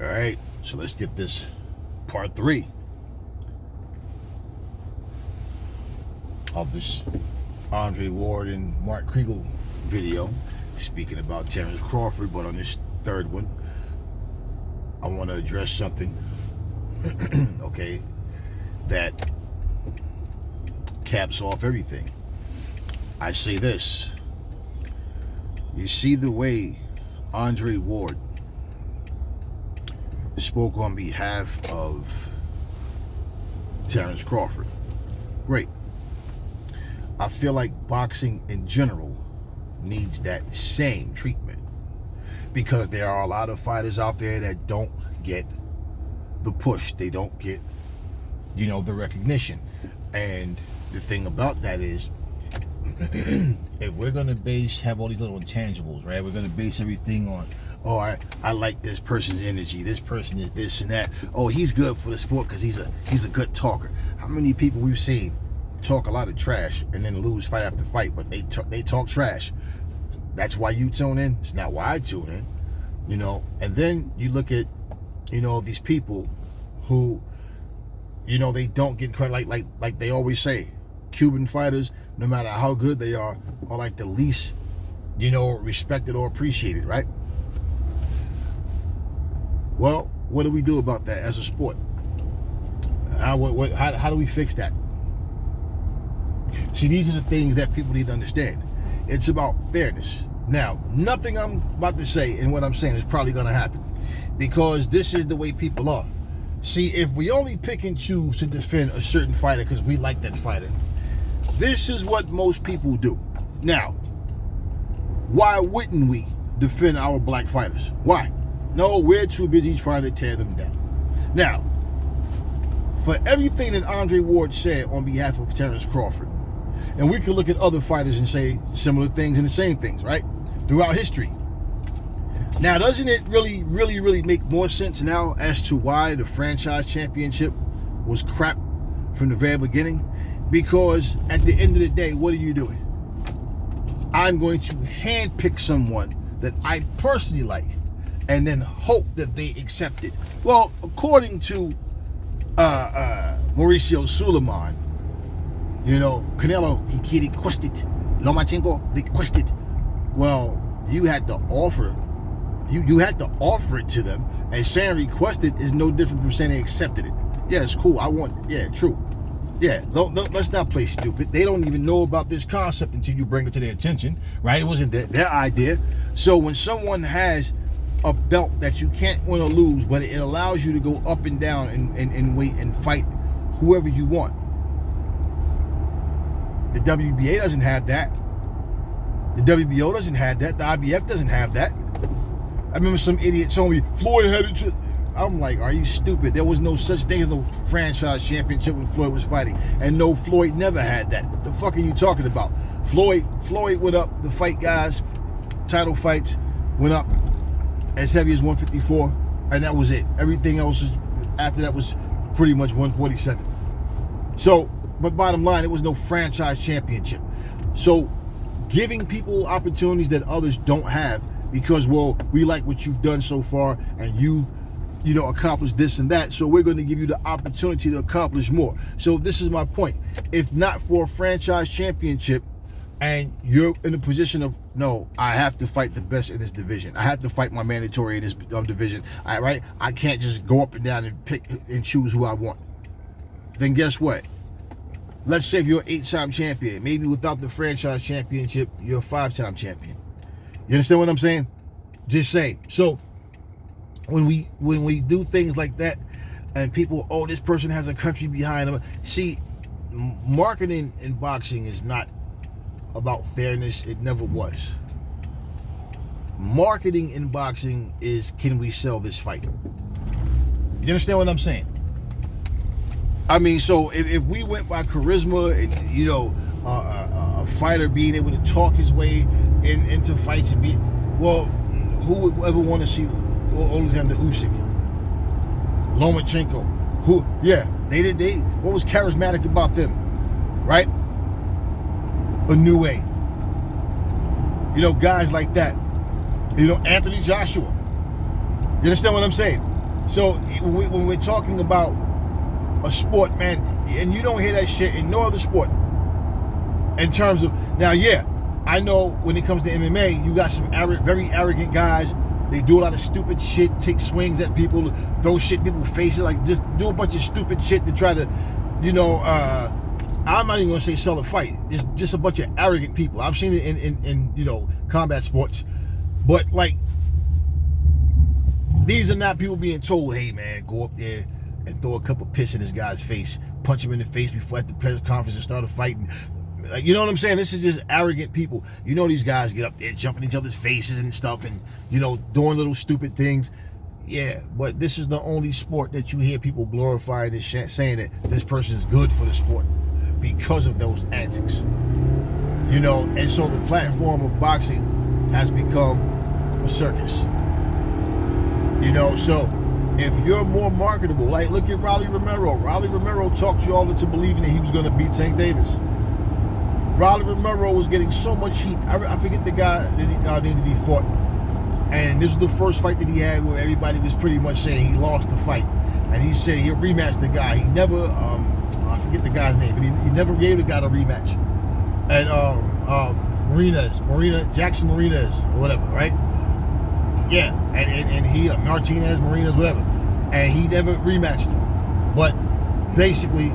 All right, so let's get this part 3 of this Andre Ward and Mark Kriegle video, speaking about Terrence Crawford. But on this third one, I want to address something, okay, that caps off everything. I say this: you see the way Andre Ward spoke on behalf of Terrence Crawford. Great. I feel like boxing in general needs that same treatment, because there are a lot of fighters out there that don't get the push. They don't get, the recognition. And the thing about that is, if we're going to have all these little intangibles, right? We're going to base everything on, oh, I like this person's energy. This person is this and that. Oh, he's good for the sport because he's a good talker. How many people we've seen talk a lot of trash and then lose fight after fight, but they talk trash? That's why you tune in. It's not why I tune in, And then you look at, these people who, they don't get credit. Like they always say, Cuban fighters, no matter how good they are like the least, respected or appreciated, right? Well, what do we do about that as a sport? How do we fix that? See, these are the things that people need to understand. It's about fairness. Now, nothing I'm about to say and what I'm saying is probably going to happen, because this is the way people are. See, if we only pick and choose to defend a certain fighter because we like that fighter, this is what most people do. Now, why wouldn't we defend our black fighters? Why? No, we're too busy trying to tear them down. Now, for everything that Andre Ward said on behalf of Terrence Crawford, and we can look at other fighters and say similar things and the same things, right? Throughout history. Now, doesn't it really, really, really make more sense now as to why the franchise championship was crap from the very beginning? Because at the end of the day, what are you doing? I'm going to handpick someone that I personally like and then hope that they accept it. Well, according to Mauricio Suleiman, Canelo, he requested. Lomachenko requested. Well, you had to offer. You had to offer it to them, and saying requested is no different from saying they accepted it. Yeah, it's cool. I want it. Yeah, true. Yeah, let's not play stupid. They don't even know about this concept until you bring it to their attention, right? It wasn't their idea. So when someone has a belt that you can't win or lose, but it allows you to go up and down and wait and fight whoever you want. The WBA doesn't have that. The WBO doesn't have that. The IBF doesn't have that. I remember some idiot told me Floyd had it. I'm like, are you stupid? There was no such thing as no franchise championship when Floyd was fighting. And no, Floyd never had that. What the fuck are you talking about? Floyd went up, the fight guys, title fights, went up as heavy as 154, and that was it. Everything else after that was pretty much 147. So, but bottom line, it was no franchise championship. So, giving people opportunities that others don't have because, well, we like what you've done so far and you've, accomplished this and that, so we're going to give you the opportunity to accomplish more. So this is my point. If not for a franchise championship and you're in a position of, no, I have to fight the best in this division. I have to fight my mandatory in this division. Right? I can't just go up and down and pick and choose who I want. Then guess what? Let's say if you're an 8-time champion. Maybe without the franchise championship, you're a 5-time champion. You understand what I'm saying? Just say. So when we do things like that and people, oh, this person has a country behind them. See, marketing in boxing is not about fairness. It never was. Marketing in boxing is, can we sell this fight? You understand what I'm saying? I mean, so if we went by charisma and, a fighter being able to talk his way into fights and be, well, who would ever want to see Alexander Usyk, Lomachenko? What was charismatic about them, right? A new way. Guys like that. Anthony Joshua. You understand what I'm saying? So when we're talking about a sport, man, and you don't hear that shit in no other sport. In terms of, now, yeah, I know when it comes to MMA, you got some very arrogant guys. They do a lot of stupid shit, take swings at people, throw shit in people's faces, like just do a bunch of stupid shit to try to, I'm not even gonna say sell a fight. It's just a bunch of arrogant people. I've seen it in combat sports, but like, these are not people being told, hey man, go up there and throw a cup of piss in this guy's face, punch him in the face before at the press conference and start a fight. Like, you know what I'm saying? This is just arrogant people. You know, these guys get up there jumping each other's faces and stuff, and doing little stupid things. Yeah, but this is the only sport that you hear people glorifying and saying that this person is good for the sport because of those antics. And so the platform of boxing has become a circus. So if you're more marketable, like look at Rolly Romero. Rolly Romero talked you all into believing that he was going to beat Tank Davis. Rolly Romero was getting so much heat. I forget the guy that he fought. And this was the first fight that he had where everybody was pretty much saying he lost the fight. And he said he'll rematch the guy. He never, I forget the guy's name, but he never gave the guy a rematch. And Jackson Martinez, or whatever, right? Yeah, and he, Martinez, whatever. And he never rematched him. But basically,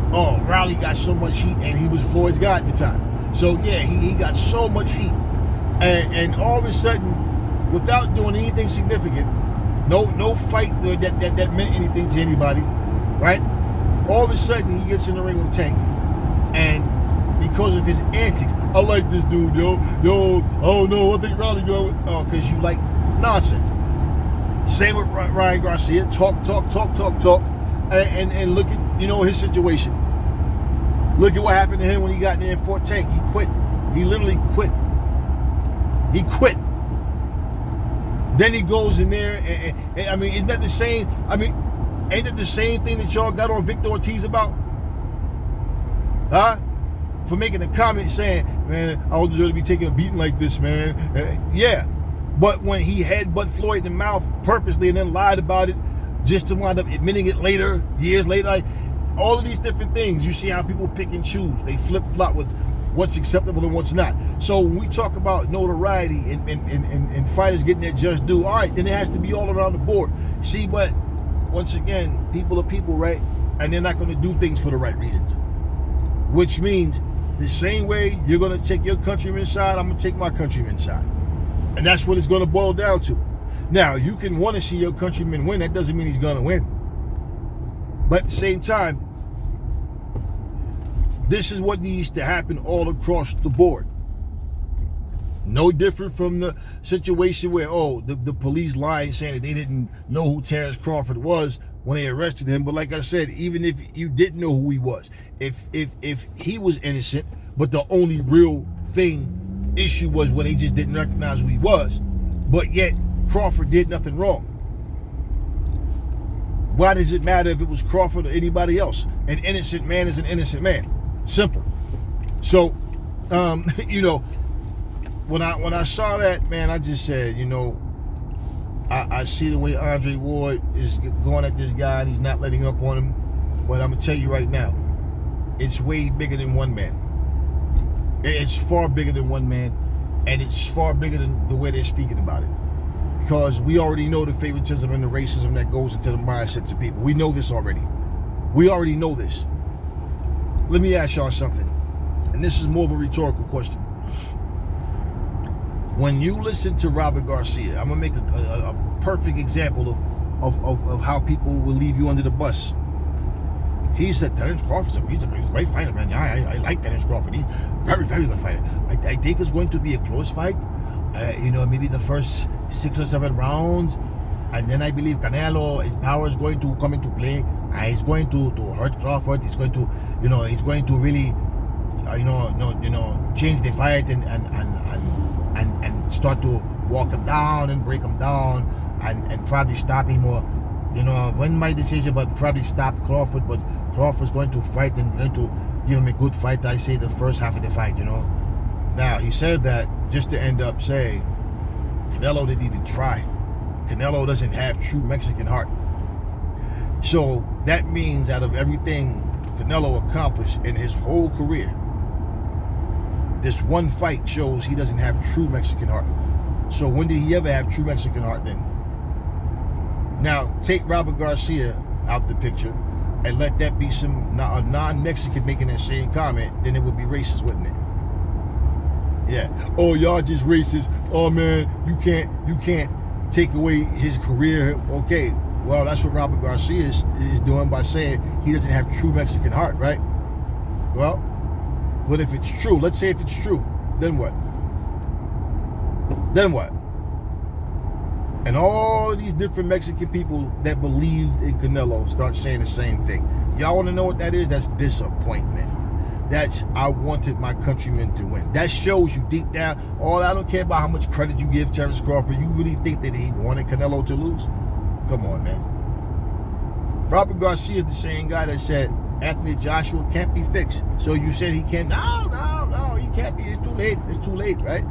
Rowley got so much heat, and he was Floyd's guy at the time. So yeah, he got so much heat, and all of a sudden, without doing anything significant, no fight that meant anything to anybody, right? All of a sudden, he gets in the ring with Tank, and because of his antics, I like this dude, yo, oh no, I think Rowley going, because you like nonsense. Same with Ryan Garcia, talk, and look at his situation. Look at what happened to him when he got there in Fort Tank. He quit. He literally quit. He quit. Then he goes in there, and I mean, isn't that the same? I mean, ain't that the same thing that y'all got on Victor Ortiz about? Huh? For making a comment saying, man, I don't deserve to be taking a beating like this, man. Yeah. But when he headbutt Floyd in the mouth purposely and then lied about it, just to wind up admitting it later, years later, like, all of these different things, you see how people pick and choose. They flip-flop with what's acceptable and what's not. So when we talk about notoriety and fighters getting their just due, all right, then it has to be all around the board. See, but once again, people are people, right? And they're not going to do things for the right reasons. Which means the same way you're going to take your countryman's side, I'm going to take my countryman's side. And that's what it's going to boil down to. Now, you can want to see your countryman win. That doesn't mean he's going to win. But at the same time, this is what needs to happen all across the board. No different from the situation where, the police lied saying that they didn't know who Terrence Crawford was when they arrested him. But like I said, even if you didn't know who he was, if he was innocent, but the only real issue was when they just didn't recognize who he was, but yet Crawford did nothing wrong. Why does it matter if it was Crawford or anybody else? An innocent man is an innocent man. Simple. So, when I saw that, man, I just said, I see the way Andre Ward is going at this guy and he's not letting up on him. But I'm going to tell you right now, it's way bigger than one man. It's far bigger than one man, and it's far bigger than the way they're speaking about it. Because we already know the favoritism and the racism that goes into the mindsets of people. We know this already. We already know this. Let me ask y'all something, and this is more of a rhetorical question. When you listen to Robert Garcia, I'm gonna make a perfect example of how people will leave you under the bus. He said Terrence Crawford, he's a great fighter, man. Yeah, I like Terrence Crawford. He's very, very good fighter. I think it's going to be a close fight. Maybe the first 6 or 7 rounds, and then I believe Canelo's power is going to come into play. He's going to hurt Crawford. He's going to, he's going to really, change the fight and start to walk him down and break him down and probably stop him or, win my decision, but probably stop Crawford. But Crawford's going to fight and going to give him a good fight. I say the first half of the fight, Now he said that just to end up saying Canelo didn't even try. Canelo doesn't have true Mexican heart. So that means out of everything Canelo accomplished in his whole career, this one fight shows he doesn't have true Mexican heart. So when did he ever have true Mexican heart then? Now, take Robert Garcia out the picture and let that be a non-Mexican making that same comment, then it would be racist, wouldn't it? Yeah. Oh, y'all just racist. Oh man, you can't take away his career. Okay. Well, that's what Robert Garcia is doing by saying he doesn't have true Mexican heart, right? Well, but if it's true, let's say if it's true, then what? Then what? And all of these different Mexican people that believed in Canelo start saying the same thing. Y'all want to know what that is? That's disappointment. That's, I wanted my countrymen to win. That shows you deep down, I don't care about how much credit you give Terrence Crawford. You really think that he wanted Canelo to lose? Come on, man. Robert Garcia is the same guy that said Anthony Joshua can't be fixed. So you said he can't? No, he can't be. It's too late. It's too late, right?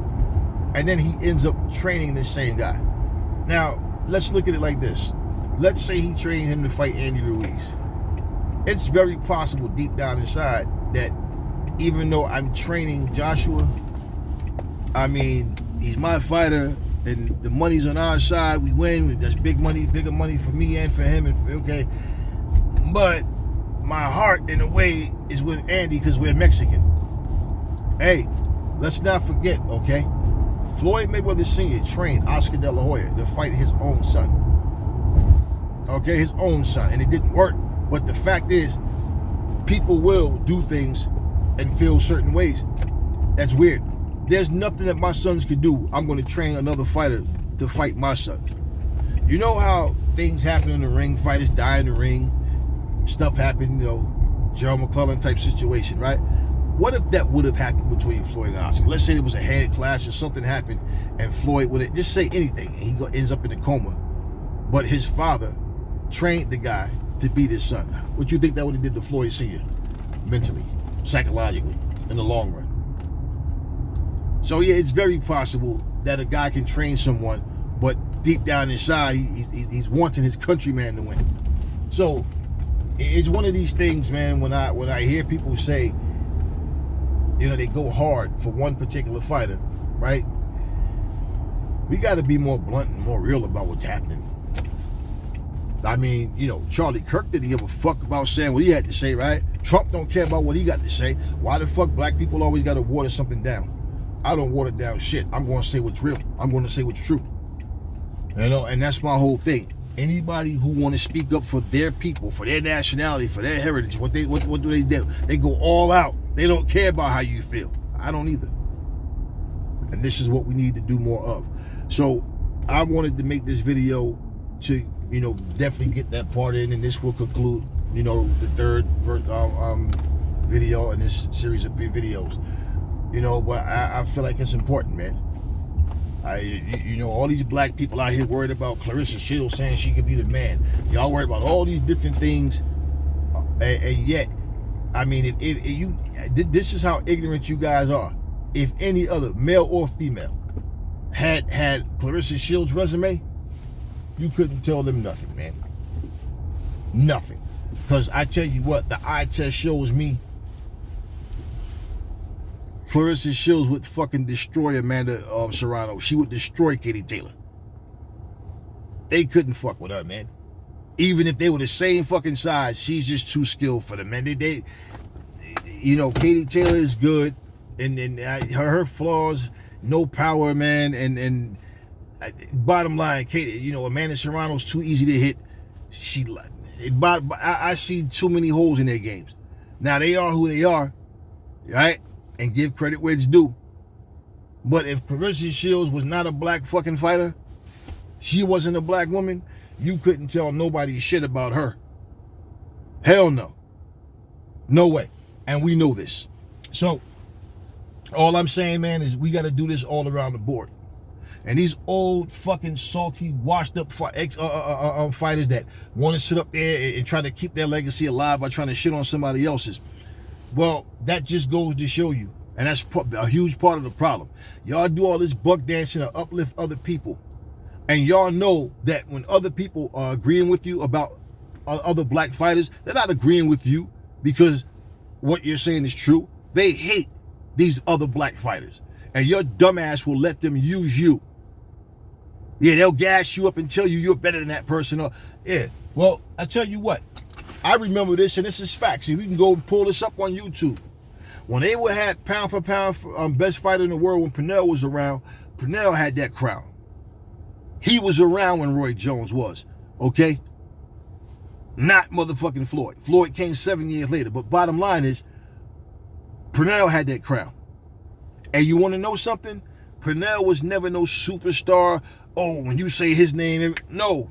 And then he ends up training this same guy. Now, let's look at it like this. Let's say he trained him to fight Andy Ruiz. It's very possible deep down inside that even though I'm training Joshua, I mean, he's my fighter, and the money's on our side, we win, that's big money, bigger money for me and for him, okay. But my heart, in a way, is with Andy because we're Mexican. Hey, let's not forget, okay, Floyd Mayweather Sr. trained Oscar De La Hoya to fight his own son. Okay, his own son, and it didn't work. But the fact is, people will do things and feel certain ways. That's weird. There's nothing that my sons could do. I'm going to train another fighter to fight my son. You know how things happen in the ring, fighters die in the ring, stuff happened, Gerald McClellan type situation, right? What if that would have happened between Floyd and Oscar? Let's say there was a head clash or something happened and Floyd would have, just say anything, and he ends up in a coma. But his father trained the guy to beat his son. What you think that would have did to Floyd Sr. mentally, psychologically, in the long run? So yeah, it's very possible that a guy can train someone, but deep down inside, he's wanting his countryman to win. So it's one of these things, man, when I hear people say, they go hard for one particular fighter, right? We got to be more blunt and more real about what's happening. I mean, Charlie Kirk didn't give a fuck about saying what he had to say, right? Trump don't care about what he got to say. Why the fuck black people always got to water something down? I don't water down shit. I'm going to say what's real. I'm going to say what's true. And that's my whole thing. Anybody who want to speak up for their people, for their nationality, for their heritage, what do they do? They go all out. They don't care about how you feel. I don't either. And this is what we need to do more of. So I wanted to make this video to, definitely get that part in, and this will conclude, the third video in this series of 3 videos. But I feel like it's important, man. All these black people out here worried about Clarissa Shields saying she could be the man. Y'all worried about all these different things, and yet, I mean, this is how ignorant you guys are. If any other male or female had Clarissa Shields' resume, you couldn't tell them nothing, man. Nothing. Because I tell you what, the eye test shows me Clarissa Shields would fucking destroy Amanda Serrano. She would destroy Katie Taylor. They couldn't fuck with her, man. Even if they were the same fucking size, she's just too skilled for them, man. Katie Taylor is good, and her flaws, no power, man, and bottom line, Katie, Amanda Serrano's too easy to hit. I see too many holes in their games. Now, they are who they are, right? And give credit where it's due. But if Clarissa Shields was not a black fucking fighter, she wasn't a black woman, you couldn't tell nobody shit about her. Hell no. No way. And we know this. So, all I'm saying, man, is we got to do this all around the board. And these old fucking salty, washed up fighters that want to sit up there and try to keep their legacy alive by trying to shit on somebody else's. Well, that just goes to show you, and that's a huge part of the problem. Y'all do all this buck dancing to uplift other people, And y'all know that when other people are agreeing with you about other black fighters, they're not agreeing with you because what you're saying is true. They hate these other black fighters. And your dumbass will let them use you. Yeah, they'll gas you up and tell you you're better than that person. Or, yeah, well, I tell you what. I remember this, and this is facts. And we can go and pull this up on YouTube. When they would have pound for pound best fighter in the world, when Pernell was around, Pernell had that crown. He was around when Roy Jones was, okay? Not motherfucking Floyd. Floyd came 7 years later. But bottom line is, Pernell had that crown. And you want to know something? Pernell was never no superstar. Oh, when you say his name, no.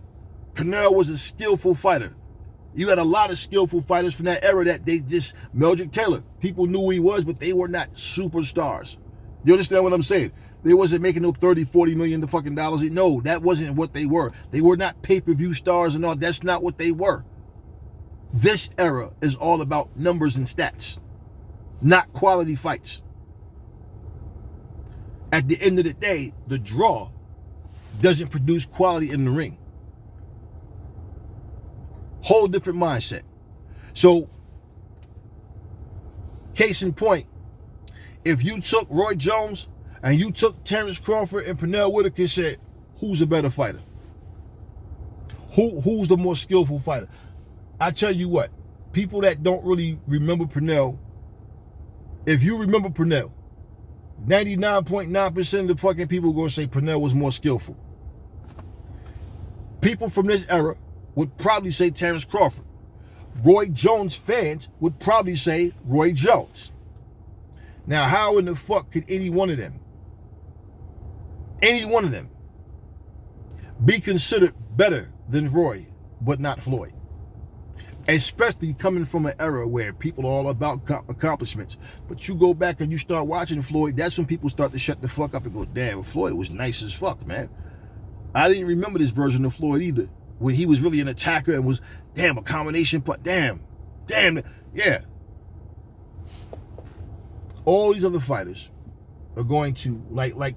Pernell was a skillful fighter. You had a lot of skillful fighters from that era that they just, Meldrick Taylor, people knew who he was, but they were not superstars. You understand what I'm saying? They wasn't making no 30, 40 million to fucking dollars. No, that wasn't what they were. They were not pay-per-view stars and all. That's not what they were. This era is all about numbers and stats, not quality fights. At the end of the day, the draw doesn't produce quality in the ring. Whole different mindset. So, case in point, if you took Roy Jones and you took Terrence Crawford and Pernell Whitaker and said, who's a better fighter? Who's the more skillful fighter? I tell you what, people that don't really remember Pernell, if you remember Pernell, 99.9% of the fucking people are going to say Pernell was more skillful. People from this era would probably say Terrence Crawford. Roy Jones fans would probably say Roy Jones. Now, how in the fuck could any one of them be considered better than Roy, but not Floyd? Especially coming from an era where people are all about accomplishments. But you go back and you start watching Floyd, that's when people start to shut the fuck up and go, damn, Floyd was nice as fuck, man. I didn't remember this version of Floyd either, when he was really an attacker and was, damn, a combination, but damn, yeah. All these other fighters are going to, like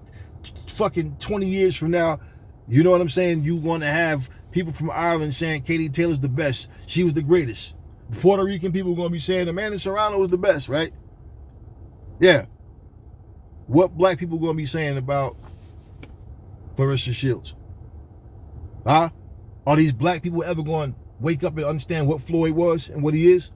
fucking 20 years from now, you know what I'm saying? You want to have people from Ireland saying Katie Taylor's the best. She was the greatest. The Puerto Rican people are going to be saying Amanda Serrano was the best, right? Yeah. What black people are going to be saying about Clarissa Shields? Huh? Are these black people ever going to wake up and understand what Floyd was and what he is?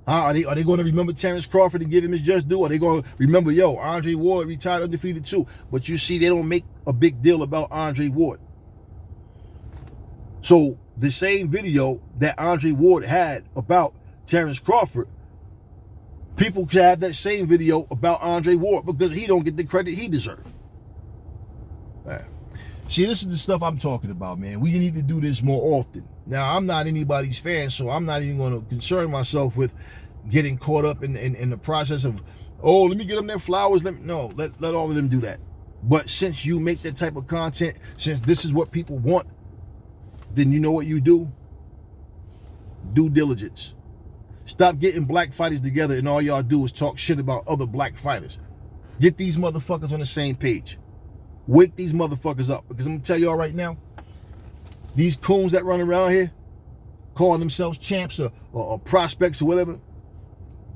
Are they going to remember Terrence Crawford and give him his just due? Are they going to remember, Andre Ward retired undefeated too? But you see, they don't make a big deal about Andre Ward. So the same video that Andre Ward had about Terrence Crawford, people can have that same video about Andre Ward because he don't get the credit he deserves. Right. See, this is the stuff I'm talking about, man. We need to do this more often. Now, I'm not anybody's fan, so I'm not even going to concern myself with getting caught up in the process of, oh, let me get them their flowers. Let all of them do that. But since you make that type of content, since this is what people want, then you know what you do? Due diligence. Stop getting black fighters together and all y'all do is talk shit about other black fighters. Get these motherfuckers on the same page. Wake these motherfuckers up. Because I'm going to tell y'all right now, these coons that run around here, calling themselves champs or prospects or whatever,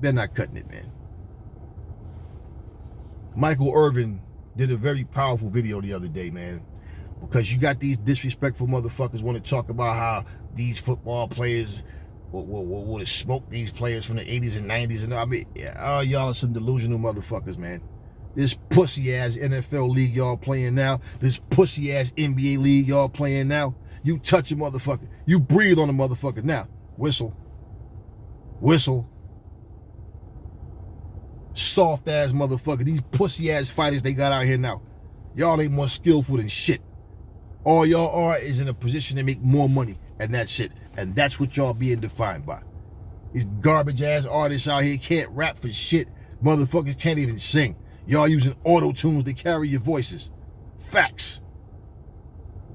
they're not cutting it, man. Michael Irvin did a very powerful video the other day, man. Because you got these disrespectful motherfuckers want to talk about how these football players would have smoked these players from the 80s and 90s. And I mean, y'all are some delusional motherfuckers, man. This pussy-ass NFL league y'all playing now, this pussy-ass NBA league y'all playing now, you touch a motherfucker. You breathe on a motherfucker. Now, whistle. Whistle. Soft-ass motherfucker. These pussy-ass fighters they got out here now. Y'all ain't more skillful than shit. All y'all are is in a position to make more money, and that's it. And that's what y'all being defined by. These garbage-ass artists out here can't rap for shit. Motherfuckers can't even sing. Y'all using auto-tunes to carry your voices. Facts.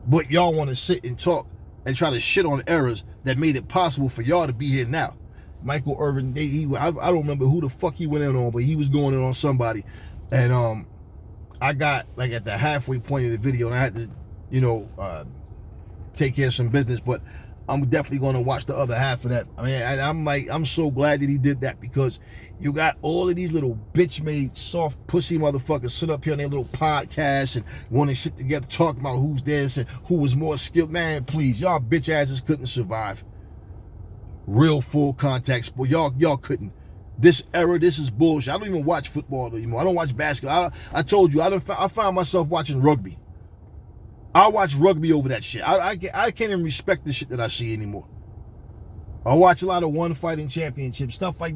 But y'all want to sit and talk and try to shit on errors that made it possible for y'all to be here now. Michael Irvin, I don't remember who the fuck he went in on, but he was going in on somebody. And I got like at the halfway point of the video and I had to take care of some business. But I'm definitely going to watch the other half of that. I mean, and I'm so glad that he did that, because you got all of these little bitch-made soft pussy motherfuckers sit up here on their little podcasts and want to sit together talking about who's this and who was more skilled. Man, please, y'all bitch asses couldn't survive real full contact sport. Y'all couldn't. This era, this is bullshit. I don't even watch football anymore. I don't watch basketball. I told you, I find myself watching rugby. I watch rugby over that shit. I can't even respect the shit that I see anymore. I watch a lot of one fighting championship stuff, like,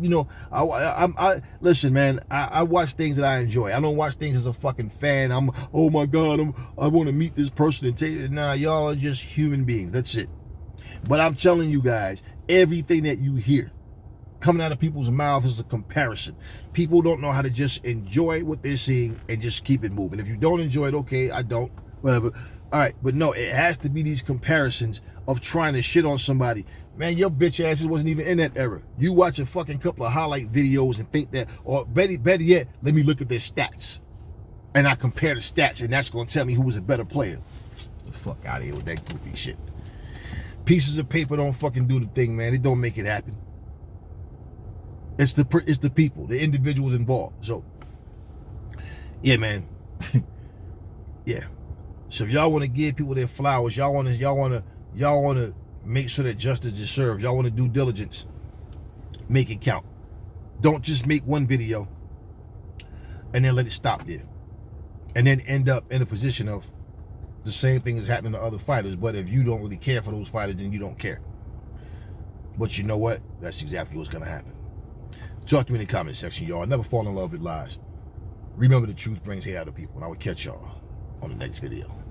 listen, man, I watch things that I enjoy. I don't watch things as a fucking fan. Oh my God, I want to meet this person and take it. Nah, y'all are just human beings. That's it. But I'm telling you guys, everything that you hear coming out of people's mouths is a comparison. People don't know how to just enjoy what they're seeing and just keep it moving. If you don't enjoy it, okay, I don't, whatever. All right, but no, it has to be these comparisons of trying to shit on somebody. Man, your bitch asses wasn't even in that era. You watch a fucking couple of highlight videos and think that, or better yet, let me look at their stats. And I compare the stats, and that's going to tell me who was a better player. Get the fuck out of here with that goofy shit. Pieces of paper don't fucking do the thing, man. It don't make it happen. It's the people, the individuals involved. So, yeah, man. Yeah. So if y'all want to give people their flowers, y'all want to make sure that justice is served. Y'all want to do diligence. Make it count. Don't just make one video and then let it stop there, and then end up in a position of the same thing is happening to other fighters. But if you don't really care for those fighters, then you don't care. But you know what? That's exactly what's gonna happen. Talk to me in the comment section, y'all. Never fall in love with lies. Remember, the truth brings hate out of people, and I will catch y'all on the next video.